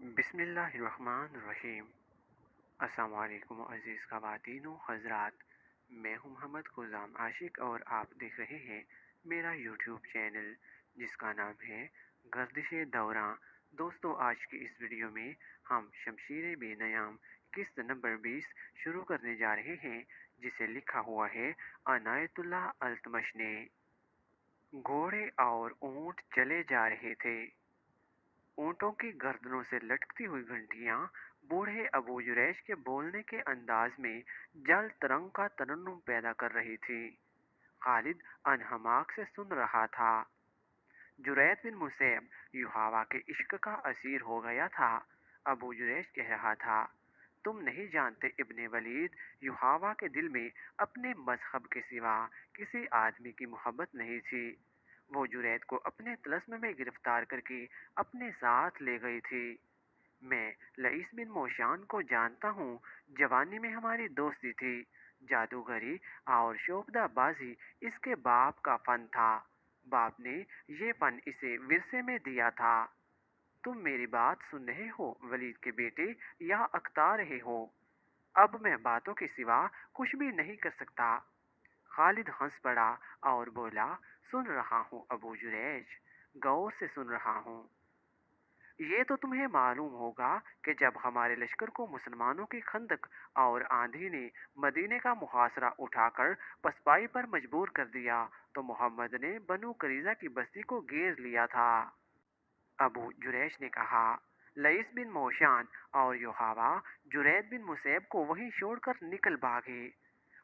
बिस्मिल्लाहिर्रहमानिर्रहीम। अस्सलाम वालेकुम अज़ीज़ ख़वातीन व हज़रात। मैं हूं मोहम्मद ग़ुलाम आशिक और आप देख रहे हैं मेरा यूट्यूब चैनल जिसका नाम है गर्दिश दौरां। दोस्तों, आज की इस वीडियो में हम शमशीर बेनयाम किस्त नंबर 20 शुरू करने जा रहे हैं, जिसे लिखा हुआ है अनायतुल्लाह अल्तमश ने। घोड़े और ऊँट चले जा रहे थे। ऊँटों की गर्दनों से लटकती हुई घंटियां बूढ़े अबू जुरैश के बोलने के अंदाज में जल तरंग का तरन्नुम पैदा कर रही थी। खालिद अनहमाक से सुन रहा था। जुरैद बिन मुसैब युहावा के इश्क का असीर हो गया था। अबू जुरैश कह रहा था, तुम नहीं जानते इब्ने वलीद, युहावा के दिल में अपने मजहब के सिवा किसी आदमी की मोहब्बत नहीं थी। वो जुरैद को अपने तिलस्म में गिरफ्तार करके अपने साथ ले गई थी। मैं लईस बिन मोशान को जानता हूँ। जवानी में हमारी दोस्ती थी। जादूगरी और शोबदाबाजी इसके बाप का फन था। बाप ने ये फन इसे विरसे में दिया था। तुम मेरी बात सुन रहे हो वलीद के बेटे, या अकता रहे हो? अब मैं बातों के सिवा कुछ भी नहीं कर सकता। खालिद हंस पड़ा और बोला, सुन रहा हूँ अबू जुरैज, गौर से सुन रहा हूँ। ये तो तुम्हें मालूम होगा कि जब हमारे लश्कर को मुसलमानों की खंदक और आंधी ने मदीने का मुहासरा उठाकर पसपाई पर मजबूर कर दिया, तो मोहम्मद ने बनु करीजा की बस्ती को घेर लिया था। अबू जुरैश ने कहा। लईस बिन मोशान और युहावा जुरैद बिन मुसैब को वहीं छोड़कर निकल भागे।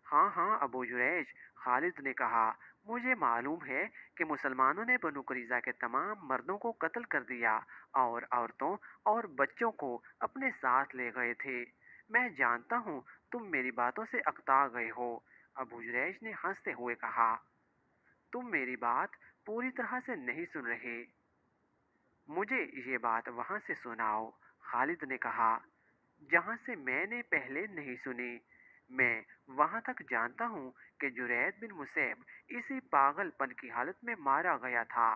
हाँ हाँ अबू जुरैश, खालिद ने कहा, मुझे मालूम है कि मुसलमानों ने बनु करीजा के तमाम मर्दों को कत्ल कर दिया और औरतों और बच्चों को अपने साथ ले गए थे। मैं जानता हूँ तुम मेरी बातों से अकता गए हो। अबू जुरैश ने हंसते हुए कहा, तुम मेरी बात पूरी तरह से नहीं सुन रहे। मुझे ये बात वहां से सुनाओ। खालिद ने कहा, जहां से मैंने पहले नहीं सुनी। मैं वहां तक जानता हूँ कि जुरैद बिन मुसैब इसी पागलपन की हालत में मारा गया था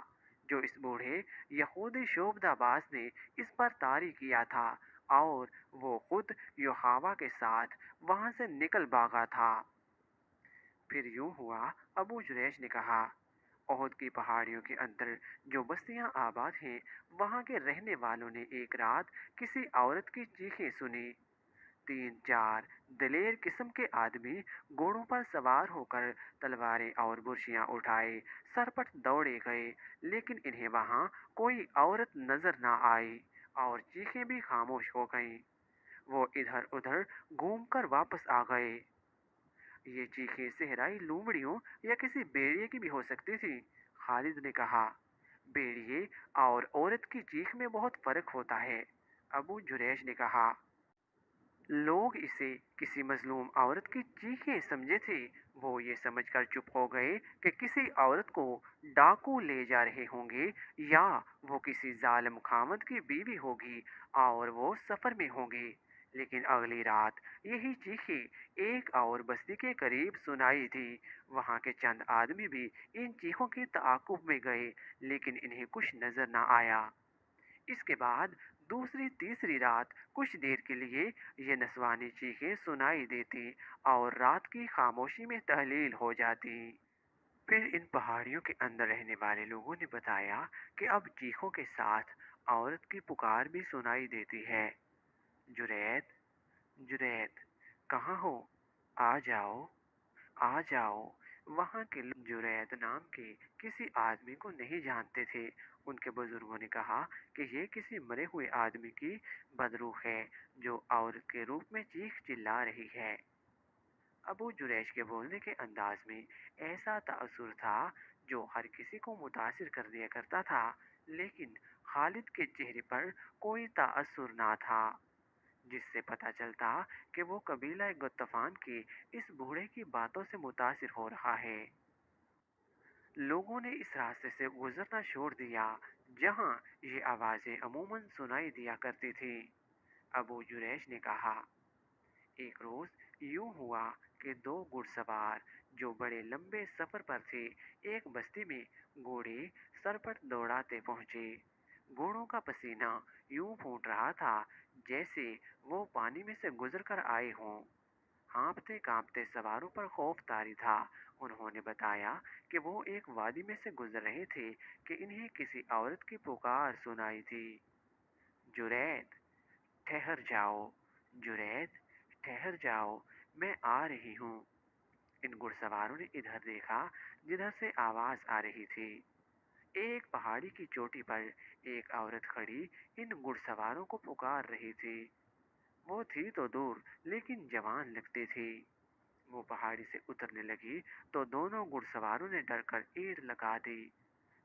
जो इस बूढ़े यहूदी शोबदाबाज ने इस पर तारी किया था, और वो खुद युहावा के साथ वहां से निकल भागा था। फिर यूं हुआ, अबू जुरैश ने कहा, ओहद की पहाड़ियों के अंदर जो बस्तियां आबाद हैं, वहां के रहने वालों ने एक रात किसी औरत की चीखें सुनी। तीन चार दलेर किस्म के आदमी घोड़ों पर सवार होकर तलवारें और बुर्शियां उठाए सरपट दौड़े गए, लेकिन इन्हें वहां कोई औरत नजर न आई और चीखें भी खामोश हो गईं। वो इधर उधर घूमकर वापस आ गए। ये चीखें सहराई लोमड़ियों या किसी भेड़िए की भी हो सकती थी। खालिद ने कहा, भेड़िए और औरत की चीख में बहुत फर्क होता है। अबू जुरैश ने कहा, लोग इसे किसी मजलूम औरत की चीखें समझे थे। वो ये समझकर चुप हो गए कि किसी औरत को डाकू ले जा रहे होंगे, या वो किसी जालिम खामद की बीवी होगी और वो सफर में होंगे। लेकिन अगली रात यही चीखें एक और बस्ती के करीब सुनाई थी। वहां के चंद आदमी भी इन चीखों की ताकुब में गए, लेकिन इन्हें कुछ नजर न आया। इसके बाद दूसरी तीसरी रात कुछ देर के लिए ये नस्वानी चीखें सुनाई देती और रात की खामोशी में तहलील हो जाती। फिर इन पहाड़ियों के अंदर रहने वाले लोगों ने बताया कि अब चीखों के साथ औरत की पुकार भी सुनाई देती है, जुरैद, जुरैद, कहाँ हो? आ जाओ, आ जाओ। वहां के लोग जुरैद नाम के किसी आदमी को नहीं जानते थे। उनके बुजुर्गों ने कहा कि ये किसी मरे हुए आदमी की बदरूह है जो औरत के रूप में चीख चिल्ला रही है। अबू जुरैश के बोलने के अंदाज में ऐसा तासुर था जो हर किसी को मुतासिर कर दिया करता था, लेकिन खालिद के चेहरे पर कोई तासुर ना था, जिससे पता चलता कि वो कबीला गत्तफान के इस बूढ़े की बातों से मुतासिर हो रहा है। लोगों ने इस रास्ते से गुजरना छोड़ दिया जहां ये आवाजें अमूमन सुनाई दिया करती थी। अबू जुरैश ने कहा, एक रोज यूं हुआ कि दो घुड़सवार जो बड़े लंबे सफर पर थे, एक बस्ती में घोड़े सरपट दौड़ाते पहुंचे। घोड़ों का पसीना यूं फूट रहा था जैसे वो पानी में से गुजर कर आए हों। हाँफते कांपते सवारों पर खौफ तारी था। उन्होंने बताया कि वो एक वादी में से गुजर रहे थे कि इन्हें किसी औरत की पुकार सुनाई थी। जुरैद, ठहर जाओ। जुरैद, ठहर जाओ, मैं आ रही हूँ। इन घुड़सवारों ने इधर देखा जिधर से आवाज आ रही थी। एक पहाड़ी की चोटी पर एक औरत खड़ी इन घुड़सवारों को पुकार रही थी। वो थी तो दूर लेकिन जवान लगती थी। वो पहाड़ी से उतरने लगी तो दोनों घुड़सवारों ने डरकर एड़ लगा दी।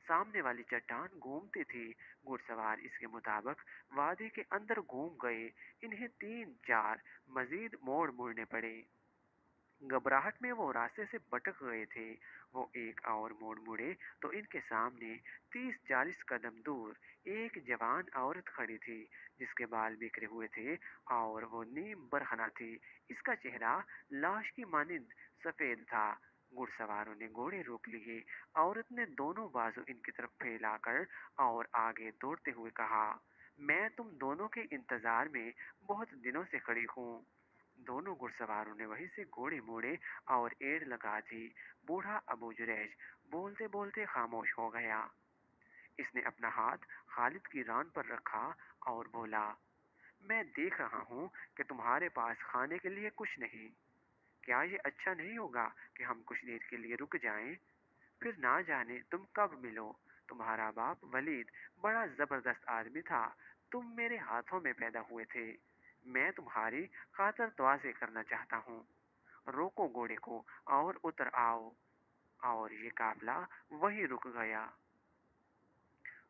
सामने वाली चट्टान घूमती थी। घुड़सवार इसके मुताबिक वादी के अंदर घूम गए। इन्हें 3-4 मजीद मोड़ मुड़ने पड़े। घबराहट में वो रास्ते से भटक गए थे। वो एक और मोड़ मुड़े तो इनके सामने 30-40 कदम दूर एक जवान औरत खड़ी थी जिसके बाल बिखरे हुए थे और वो नीम बरहना थी। इसका चेहरा लाश की मानिंद सफेद था। घुड़सवारों ने घोड़े रोक लिए। औरत ने दोनों बाजू इनकी तरफ फैलाकर और आगे दौड़ते हुए कहा, मैं तुम दोनों के इंतजार में बहुत दिनों से खड़ी हूँ। दोनों घुड़सवारों ने वहीं से घोड़े मोड़े और एड़ लगा दी। बूढ़ा अबू जुरैज बोलते बोलते खामोश हो गया। इसने अपना हाथ खालिद की रान पर रखा और बोला, मैं देख रहा हूँ कि तुम्हारे पास खाने के लिए कुछ नहीं। क्या ये अच्छा नहीं होगा कि हम कुछ देर के लिए रुक जाएं? फिर ना जाने तुम कब मिलो। तुम्हारा बाप वलीद बड़ा जबरदस्त आदमी था। तुम मेरे हाथों में पैदा हुए थे। मैं तुम्हारी खातर दुआ से करना चाहता हूँ। रोको घोड़े को और उतर आओ। और ये काफिला वहीं रुक गया।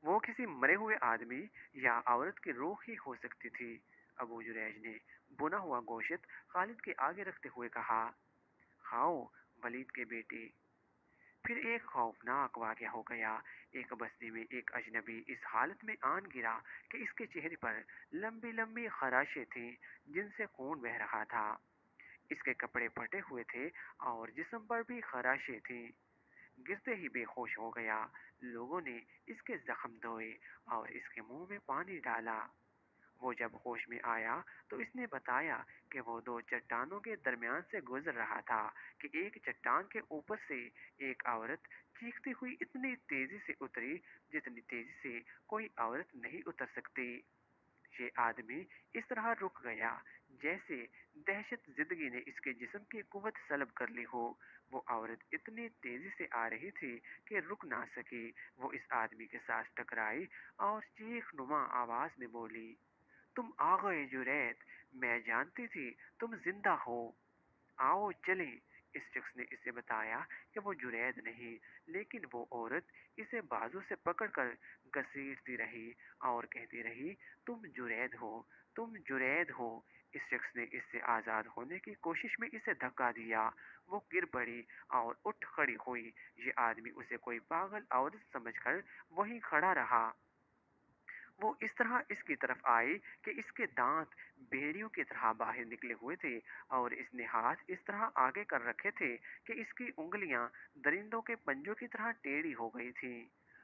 वो किसी मरे हुए आदमी या औरत की रूह ही हो सकती थी। अबू जुरैज ने बुना हुआ गोश्त खालिद के आगे रखते हुए कहा, खाओ वलीद के बेटे। फिर एक खौफनाक वाक़या हो गया। एक बस्ती में एक अजनबी इस हालत में आन गिरा कि इसके चेहरे पर लंबी लंबी खराशें थीं जिनसे खून बह रहा था। इसके कपड़े फटे हुए थे और जिस्म पर भी खराशें थीं। गिरते ही बेहोश हो गया। लोगों ने इसके जख्म धोए और इसके मुंह में पानी डाला। वो जब होश में आया तो इसने बताया कि वो दो चट्टानों के दरमियान से गुजर रहा था कि एक चट्टान के ऊपर से एक औरत चीखती हुई इतनी तेजी से उतरी जितनी तेजी से कोई औरत नहीं उतर सकती। ये आदमी इस तरह रुक गया जैसे दहशत जिंदगी ने इसके जिस्म की कुव्वत सलब कर ली हो। वो औरत इतनी तेजी से आ रही थी कि रुक ना सकी। वो इस आदमी के साथ टकराई और चीख नुमा आवाज में बोली, तुम आ गए जुरैद। मैं जानती थी तुम जिंदा हो। आओ चलें। इस शख्स ने इसे बताया कि वो जुरैद नहीं लेकिन वो औरत इसे बाजू से पकड़कर घसीटती रही और कहती रही, तुम जुरैद हो, तुम जुरैद हो। इस शख्स ने इससे आज़ाद होने की कोशिश में इसे धक्का दिया। वो गिर पड़ी और उठ खड़ी हुई। ये आदमी उसे कोई पागल औरत समझकर वहीं खड़ा रहा। वो इस तरह इसकी तरफ आई कि इसके दांत बेड़ियों की तरह बाहर निकले हुए थे और इसने हाथ इस तरह आगे कर रखे थे कि इसकी उंगलियां दरिंदों के पंजों की तरह टेढ़ी हो गई थी।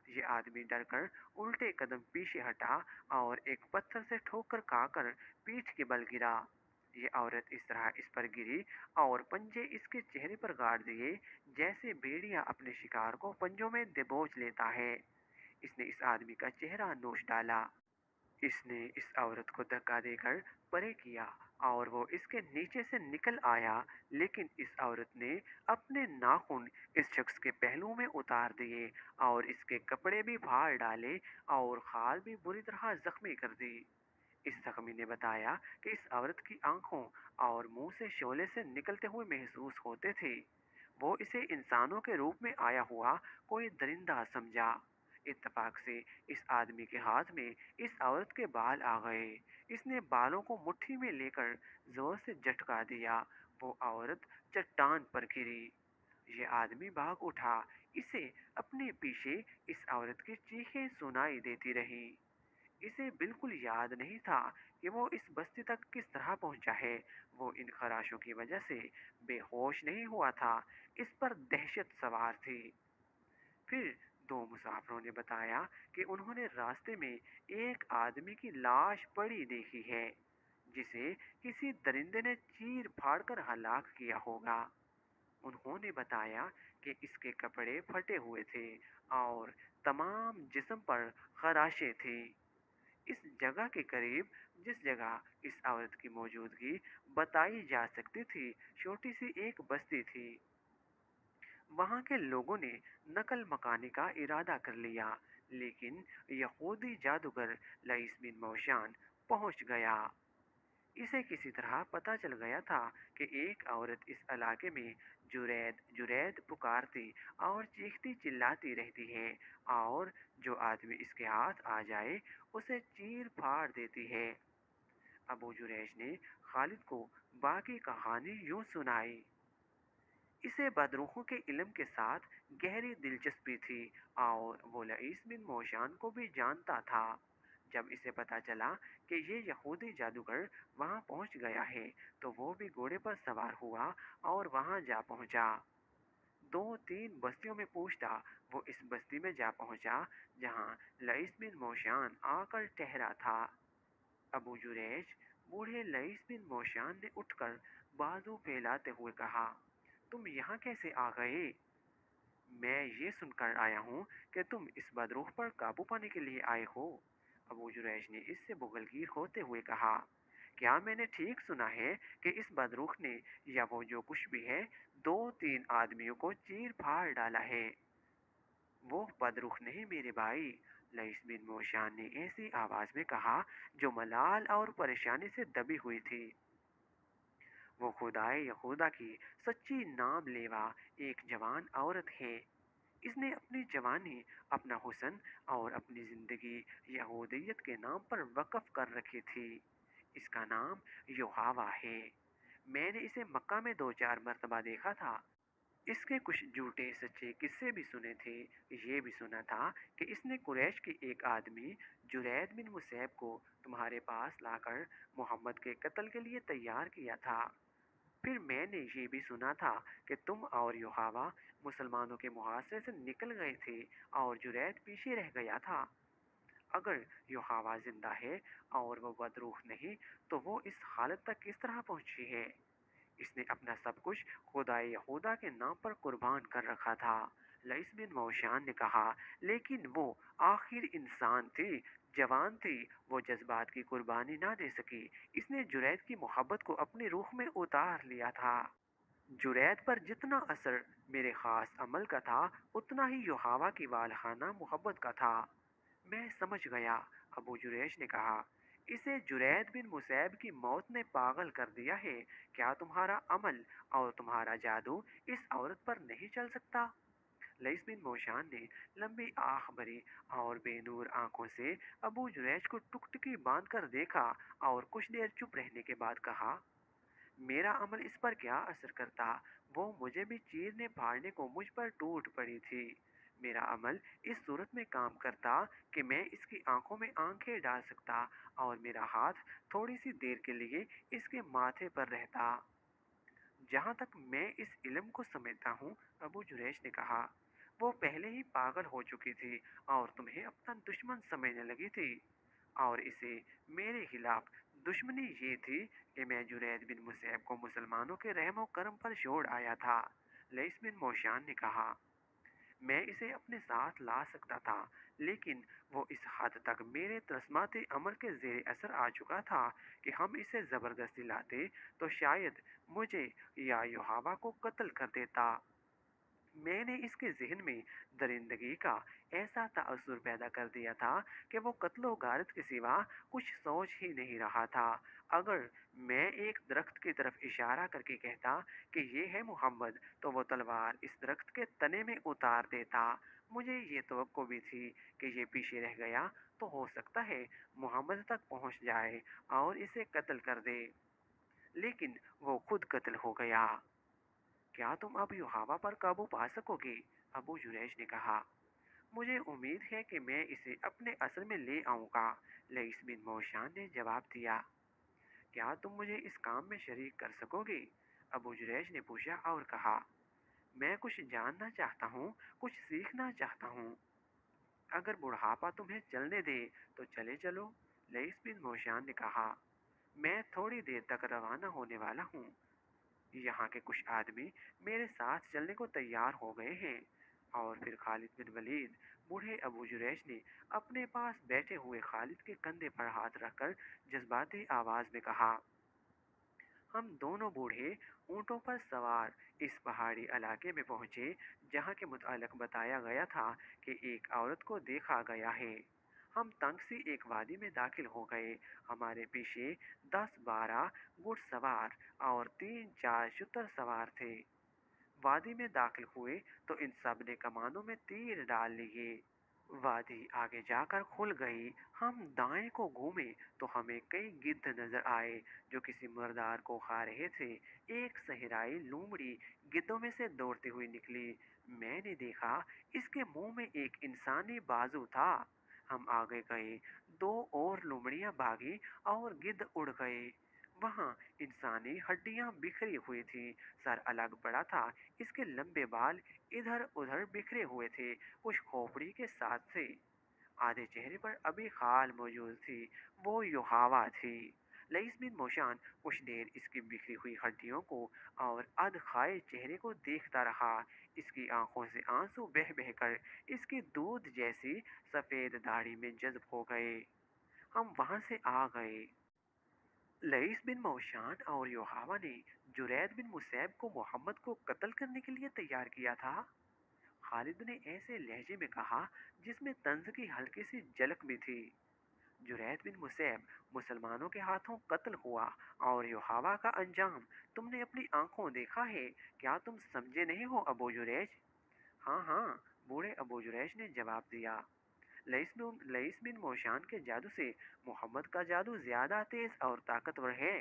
ये आदमी डरकर उल्टे कदम पीछे हटा और एक पत्थर से ठोकर खाकर पीठ के बल गिरा। ये औरत इस तरह इस पर गिरी और पंजे इसके चेहरे पर गाड़ दिए जैसे भेड़िया अपने शिकार को पंजों में दबोच लेता है। इसने इस आदमी का चेहरा नोच डाला। इसने इस औरत को धक्का देकर परे किया और वो इसके नीचे से निकल आया लेकिन इस औरत ने अपने नाखून इस शख्स के पहलू में उतार दिए और इसके कपड़े भी फाड़ डाले और खाल भी बुरी तरह जख्मी कर दी। इस जख्मी ने बताया कि इस औरत की आंखों और मुंह से शोले से निकलते हुए महसूस होते थे। वो इसे इंसानों के रूप में आया हुआ कोई दरिंदा समझा। इत्तेफाक से इस आदमी के हाथ में इस औरत के बाल आ गए। इसने बालों को मुट्ठी में लेकर जोर से झटका दिया। वो औरत चट्टान पर गिरी। ये आदमी भाग उठा। इसे अपने पीछे इस औरत की चीखें सुनाई देती रही। इसे बिल्कुल याद नहीं था कि वो इस बस्ती तक किस तरह पहुंचा है। वो इन खराशों की वजह से बेहोश नहीं हुआ था। इस पर दहशत सवार थी। फिर دو مسافروں نے بتایا کہ انہوں نے راستے میں ایک آدمی کی لاش پڑی دیکھی ہے جسے کسی درندے نے چیر پھاڑ کر ہلاک کیا ہوگا۔ انہوں نے بتایا کہ اس کے کپڑے پھٹے ہوئے تھے اور تمام جسم پر خراشیں تھیں۔ اس جگہ کے قریب جس جگہ اس عورت کی موجودگی بتائی جا سکتی تھی، چھوٹی سی ایک بستی تھی۔ وہاں کے لوگوں نے نقل مکانی کا ارادہ کر لیا، لیکن یہودی جادوگر لئیس بن موشان پہنچ گیا۔ اسے کسی طرح پتہ چل گیا تھا کہ ایک عورت اس علاقے میں جرید جرید پکارتی اور چیختی چلاتی رہتی ہے، اور جو آدمی اس کے ہاتھ آ جائے اسے چیر پھاڑ دیتی ہے۔ ابو جریش نے خالد کو باقی کہانی یوں سنائی۔ اسے بدروحوں کے علم کے ساتھ گہری دلچسپی تھی اور وہ لئیس بن موشان کو بھی جانتا تھا۔ جب اسے پتا چلا کہ یہ یہودی جادوگر وہاں پہنچ گیا ہے تو وہ بھی گھوڑے پر سوار ہوا اور وہاں جا پہنچا۔ دو تین بستیوں میں پوچھتا وہ اس بستی میں جا پہنچا جہاں لئیس بن موشان آ کر ٹھہرا تھا۔ ابو جریش بوڑھے لئیس بن موشان نے اٹھ کر بازو پھیلاتے ہوئے کہا، تم یہاں کیسے آ گئے؟ میں یہ سن کر آیا ہوں کہ تم اس بدروح پر قابو پانے کے لیے آئے ہو۔ ابو جریش نے اس سے بغلگیر ہوتے ہوئے کہا، کیا میں نے ٹھیک سنا ہے کہ اس بدروح نے یا وہ جو کچھ بھی ہے دو تین آدمیوں کو چیر پھاڑ ڈالا ہے؟ وہ بدروح نہیں میرے بھائی، لئیس بن موشان نے ایسی آواز میں کہا جو ملال اور پریشانی سے دبی ہوئی تھی۔ وہ خدائے یہودا کی سچی نام لیوا ایک جوان عورت ہے۔ اس نے اپنی جوانی، اپنا حسن اور اپنی زندگی یہودیت کے نام پر وقف کر رکھی تھی۔ اس کا نام یوحاوا ہے۔ میں نے اسے مکہ میں دو چار مرتبہ دیکھا تھا۔ اس کے کچھ جھوٹے سچے قصے بھی سنے تھے۔ یہ بھی سنا تھا کہ اس نے قریش کے ایک آدمی جرید بن مصیب کو تمہارے پاس لا کر محمد کے قتل کے لیے تیار کیا تھا۔ پھر میں نے یہ بھی سنا تھا کہ تم اور یوحاوا مسلمانوں کے محاصرے سے نکل گئے تھے اور جرید پیچھے رہ گیا تھا۔ اگر یوحاوا زندہ ہے اور وہ بدروح نہیں تو وہ اس حالت تک کس طرح پہنچی ہے؟ اس نے اپنا سب کچھ خدائے یہودا کے نام پر قربان کر رکھا تھا۔ لئیس بن موشان نے کہا، لیکن وہ آخر انسان تھی، جوان تھی، وہ جذبات کی قربانی نہ دے سکی۔ اس نے جرید کی محبت کو اپنی روح میں اتار لیا تھا۔ جرید پر جتنا اثر میرے خاص عمل کا تھا اتنا ہی یوحاوا کی والہانہ محبت کا تھا۔ میں سمجھ گیا، ابو جریش نے کہا، اسے جرید بن مصیب کی موت نے پاگل کر دیا ہے۔ کیا تمہارا عمل اور تمہارا جادو اس عورت پر نہیں چل سکتا؟ لئیس بن موشان نے لمبی آہ بھری اور بے نور آنکھوں سے ابو جریش کو ٹکٹکی باندھ کر دیکھا اور کچھ دیر چپ رہنے کے بعد کہا، میرا عمل اس پر کیا اثر کرتا؟ وہ مجھے بھی چیرنے پھاڑنے کو مجھ پر ٹوٹ پڑی تھی۔ میرا عمل اس صورت میں کام کرتا کہ میں اس کی آنکھوں میں آنکھیں ڈال سکتا اور میرا ہاتھ تھوڑی سی دیر کے لیے اس کے ماتھے پر رہتا۔ جہاں تک میں اس علم کو سمجھتا ہوں، ابو جریش نے کہا، وہ پہلے ہی پاگل ہو چکی تھی اور تمہیں اپنا دشمن سمجھنے لگی تھی، اور اسے میرے خلاف دشمنی یہ تھی کہ میں جرید بن مصیب کو مسلمانوں کے رحم و کرم پر چھوڑ آیا تھا۔ لئیس بن موشان نے کہا، میں اسے اپنے ساتھ لا سکتا تھا، لیکن وہ اس حد تک میرے طلسماتی عمل کے زیر اثر آ چکا تھا کہ ہم اسے زبردستی لاتے تو شاید مجھے یا یوحاوا کو قتل کر دیتا۔ میں نے اس کے ذہن میں درندگی کا ایسا تاثر پیدا کر دیا تھا کہ وہ قتل و غارت کے سوا کچھ سوچ ہی نہیں رہا تھا۔ اگر میں ایک درخت کی طرف اشارہ کر کے کہتا کہ یہ ہے محمد تو وہ تلوار اس درخت کے تنے میں اتار دیتا۔ مجھے یہ توقع بھی تھی کہ یہ پیچھے رہ گیا تو ہو سکتا ہے محمد تک پہنچ جائے اور اسے قتل کر دے، لیکن وہ خود قتل ہو گیا۔ کیا تم اب یوحاوا پر قابو پا سکو گے؟ ابو جریش نے کہا، مجھے امید ہے کہ میں اسے اپنے اثر میں لے آؤں گا۔ لئیس بن موشان نے جواب دیا، کیا تم مجھے اس کام میں شریک کر سکو گے؟ ابو جریش نے پوچھا اور کہا، میں کچھ جاننا چاہتا ہوں، کچھ سیکھنا چاہتا ہوں۔ اگر بڑھاپا تمہیں چلنے دے تو چلے چلو، لئیس بن موشان نے کہا۔ میں تھوڑی دیر تک روانہ ہونے والا ہوں، یہاں کے کچھ آدمی میرے ساتھ چلنے کو تیار ہو گئے ہیں۔ اور پھر خالد بن ولید، بوڑھے ابو جریش نے اپنے پاس بیٹھے ہوئے خالد کے کندھے پر ہاتھ رکھ کر جذباتی آواز میں کہا، ہم دونوں بوڑھے اونٹوں پر سوار اس پہاڑی علاقے میں پہنچے جہاں کے متعلق بتایا گیا تھا کہ ایک عورت کو دیکھا گیا ہے۔ ہم تنگ سی ایک وادی میں داخل ہو گئے، ہمارے پیچھے 10-12 گھڑ سوار اور 3-4 شتر سوار تھے۔ وادی میں داخل ہوئے تو ان سب نے کمانوں میں تیر ڈال لیے۔ وادی آگے جا کر کھل گئی، ہم دائیں کو گھومے تو ہمیں کئی گدھ نظر آئے جو کسی مردار کو کھا رہے تھے۔ ایک صحرائی لومڑی گدھوں میں سے دوڑتی ہوئی نکلی، میں نے دیکھا اس کے منہ میں ایک انسانی بازو تھا۔ ہم آگے گئے، 2 اور لومڑیاں بھاگی اور گدھ اڑ گئے۔ وہاں انسانی ہڈیاں بکھری ہوئی تھیں، سر الگ پڑا تھا، اس کے لمبے بال ادھر ادھر بکھرے ہوئے تھے، کچھ کھوپڑی کے ساتھ تھے۔ آدھے چہرے پر ابھی خال موجود تھی، وہ یوہاوا تھی۔ لئیس بن موشان کچھ دیر اس کی بکھری ہوئی ہڈیوں کو اور ادھ کھائے چہرے کو دیکھتا رہا، اس کی آنکھوں سے آنسو بہہ بہہ کر اس کی دودھ جیسی سفید داڑھی میں جذب ہو گئے۔ ہم وہاں سے آ گئے۔ لئیس بن موشان اور یوہاوا نے جرید بن مسیب کو محمد کو قتل کرنے کے لیے تیار کیا تھا، خالد نے ایسے لہجے میں کہا جس میں طنز کی ہلکی سی جھلک بھی تھی۔ جرید بن مسیب مسلمانوں کے ہاتھوں قتل ہوا اور یوہاوا کا انجام تم نے اپنی آنکھوں دیکھا ہے، کیا تم سمجھے نہیں ہو ابو جریج؟ ہاں ہاں، بوڑھے ابو جریش نے جواب دیا۔ لئیس بن موشان کے جادو سے محمد کا جادو زیادہ تیز اور طاقتور ہے۔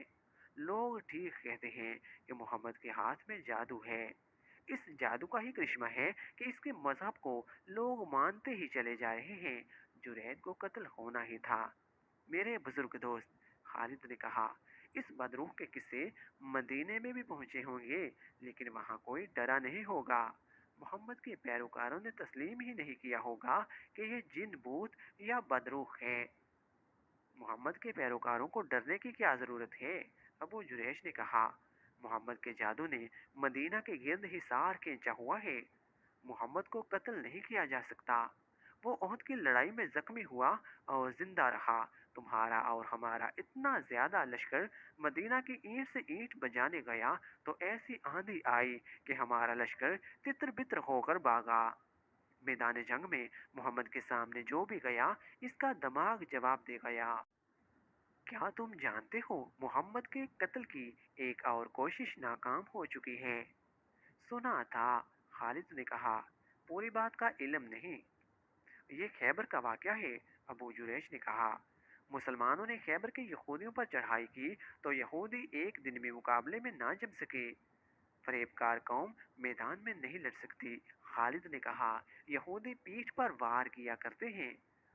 لوگ ٹھیک کہتے ہیں کہ محمد کے ہاتھ میں جادو ہے۔ اس جادو کا ہی کرشمہ ہے کہ اس کے مذہب کو لوگ مانتے ہی چلے جا رہے ہیں۔ جرید کو قتل ہونا ہی تھا۔ میرے بزرگ دوست، خالد نے کہا، اس بدروح کے قصے مدینے میں بھی پہنچے ہوں گے، لیکن وہاں کوئی ڈرا نہیں ہوگا۔ محمد کے پیروکاروں نے تسلیم ہی نہیں کیا ہوگا کہ یہ جن بوت یا بدروح ہے۔ محمد کے پیروکاروں کو ڈرنے کی کیا ضرورت ہے؟ ابو جریش نے کہا، محمد کے جادو نے مدینہ کے گرد حصار کھینچا ہوا ہے، محمد کو قتل نہیں کیا جا سکتا۔ وہ احد کی لڑائی میں زخمی ہوا اور زندہ رہا۔ تمہارا اور ہمارا اتنا زیادہ لشکر مدینہ کی اینٹ سے اینٹ بجانے گیا تو ایسی آندھی آئی کہ ہمارا لشکر تتر بتر ہو کر بھاگا۔ میدان جنگ میں محمد کے سامنے جو بھی گیا اس کا دماغ جواب دے گیا۔ کیا تم جانتے ہو محمد کے قتل کی ایک اور کوشش ناکام ہو چکی ہے؟ سنا تھا، خالد نے کہا، پوری بات کا علم نہیں۔ یہ خیبر کا واقعہ ہے، ابو جریش نے کہا۔ مسلمانوں نے خیبر کے یہودیوں پر چڑھائی کی تو یہودی ایک دن میں مقابلے میں نہ جم سکے۔ فریب کار قوم میدان میں نہیں لڑ سکتی، خالد نے کہا۔ یہودی پیٹھ پر وار کیا کرتے ہیں،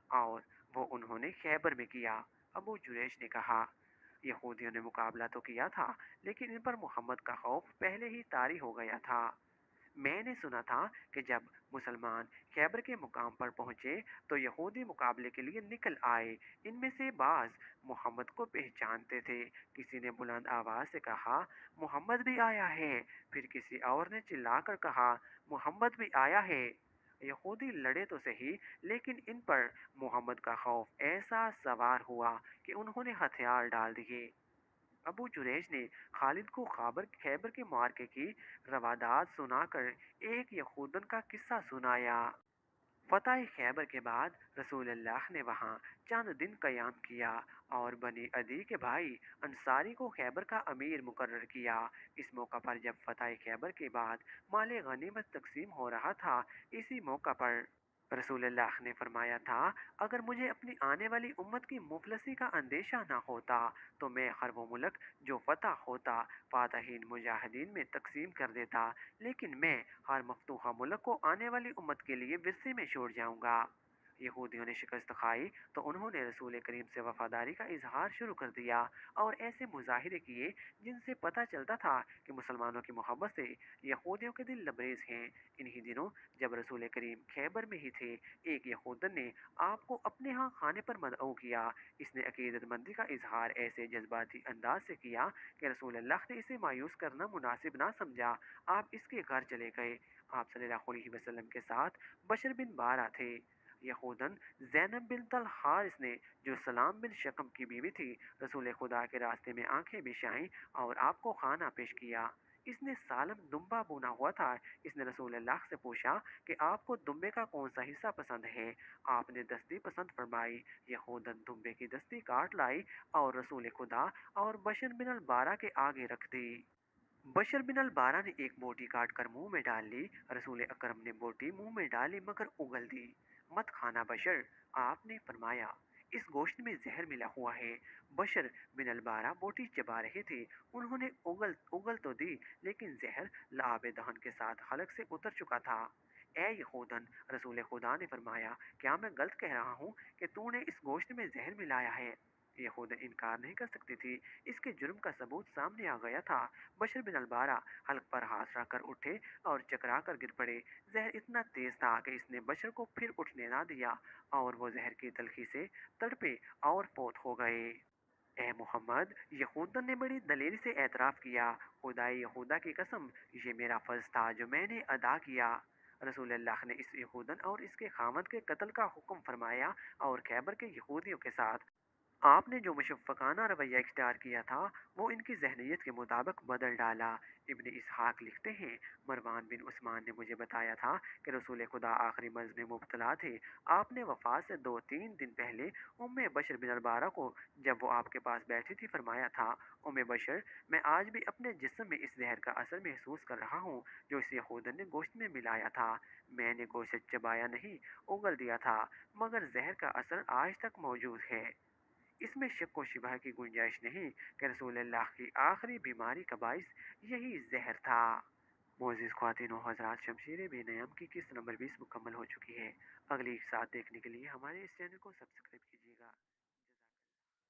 اور وہ انہوں نے خیبر میں کیا، ابو جریش نے کہا۔ یہودیوں نے مقابلہ تو کیا تھا، لیکن ان پر محمد کا خوف پہلے ہی طاری ہو گیا تھا۔ میں نے سنا تھا کہ جب مسلمان خیبر کے مقام پر پہنچے تو یہودی مقابلے کے لیے نکل آئے۔ ان میں سے بعض محمد کو پہچانتے تھے۔ کسی نے بلند آواز سے کہا، محمد بھی آیا ہے۔ پھر کسی اور نے چلا کر کہا، محمد بھی آیا ہے۔ یہودی لڑے تو صحیح، لیکن ان پر محمد کا خوف ایسا سوار ہوا کہ انہوں نے ہتھیار ڈال دیے۔ ابو جریج نے خالد کو خیبر کے معرکے کی روادات سنا کر ایک یہودن کا قصہ سنایا۔ فتح خیبر کے بعد رسول اللہ نے وہاں چند دن قیام کیا اور بنی عدی کے بھائی انصاری کو خیبر کا امیر مقرر کیا۔ اس موقع پر جب فتح خیبر کے بعد مال غنیمت تقسیم ہو رہا تھا، اسی موقع پر رسول اللہ نے فرمایا تھا، اگر مجھے اپنی آنے والی امت کی مفلسی کا اندیشہ نہ ہوتا تو میں ہر وہ ملک جو فتح ہوتا فاتحین مجاہدین میں تقسیم کر دیتا، لیکن میں ہر مفتوحہ ملک کو آنے والی امت کے لیے ورثے میں چھوڑ جاؤں گا۔ यहूदियों ने शिकस्त खाई तो उन्होंने रसूल करीम से वफादारी का इजहार शुरू कर दिया और ऐसे मुजाहिरे किए जिनसे पता चलता था कि मुसलमानों की मोहब्बत से यहूदियों के दिल लबरेज हैं। इन्हीं दिनों जब रसूल करीम खैबर में ही थे, एक यहूदन ने आपको अपने यहाँ खाने पर मदऊ किया। इसने अकीदतमंदी का इजहार ऐसे जज्बाती अंदाज से किया कि रसूल अल्लाह ने इसे मायूस करना मुनासिब ना समझा। आप इसके घर चले गए। आप सल्लल्लाहु अलैहि वसल्लम के साथ बशर बिन बारा थे। यहूदन ज़ैनब बिन अल हारिस ने, जो सलाम बिन शकम की बीवी थी, रसूल खुदा के रास्ते में आंखें बिछाईं और आपको खाना पेश किया। इसने सालम दुम्बा बुना हुआ था। इसने रसूल अल्लाह से पूछा कि आपको दुम्बे का कौन सा हिस्सा पसंद है। आपने दस्ती पसंद फरमाई। यहूदन दुम्बे की दस्ती काट लाई और रसूल खुदा और बशर बिन अल बारा के आगे रख दी। बशर बिन अल बारा ने एक बोटी काट कर मुंह में डाल ली। रसूल अकरम ने बोटी मुंह में डाली मगर उगल दी। मत खाना बशर, आपने फरमाया, इस गोश्त में जहर मिला हुआ है। बशर बिन अल बारा बोटी चबा रहे थे। उन्होंने उगल उगल तो दी, लेकिन जहर लाब दहन के साथ हलक से उतर चुका था। ए यहूदन, रसूल खुदा ने फरमाया, क्या मैं गलत कह रहा हूँ कि तूने इस गोश्त में जहर मिलाया है। यहूदन इनकार नहीं कर सकती थी। इसके जुर्म का सबूत सामने आ गया था। बशर बिन अलबारा हल्क पर हाथ रख कर उठे और चकरा कर गिर पड़े। जहर इतना तेज था कि इसने बशर को फिर उठने ना दिया और वो जहर की तलखी से तड़पे और फौत हो गए। ए मोहम्मद, यहूदन ने बड़ी दलेरी से एतराफ़ किया, खुदाई यहूदा की कसम, ये मेरा फ़र्ज़ था जो मैंने अदा किया। रसूल अल्लाह ने इस यहूदन और इसके खामद के कत्ल का हुक्म फरमाया और खैबर के यहूदियों के साथ आपने जो मुशफ़्क़ाना रवैया इख्तियार किया था, वो इनकी ज़हनियत के मुताबिक बदल डाला। इब्न इसहाक लिखते हैं, मरवान बिन उस्मान ने मुझे बताया था कि रसूल खुदा आखिरी मर्ज़ में मुब्तला थे। आपने वफ़ात से 2-3 दिन पहले उम्मे बशर बिन अलबारा को, जब वो आपके पास बैठी थी, फरमाया था, उम्मे बशर, मैं आज भी अपने जिस्म में इस जहर का असर महसूस कर रहा हूँ जो इस यहूदन ने गोश्त में मिलाया था। मैंने गोश्त चबाया नहीं, उगल दिया था, मगर जहर का असर आज तक मौजूद है। इसमें शक व शुबह की गुंजाइश नहीं कि रसूल अल्लाह की आखिरी बीमारी का बाइस यही जहर था। मोअज़्ज़िज़ ख्वातीन व हज़रात, शमशीर बेनयम की किस्त नंबर 20 मुकम्मल हो चुकी है। अगली एक साथ देखने के लिए हमारे इस चैनल को सब्सक्राइब कीजिएगा।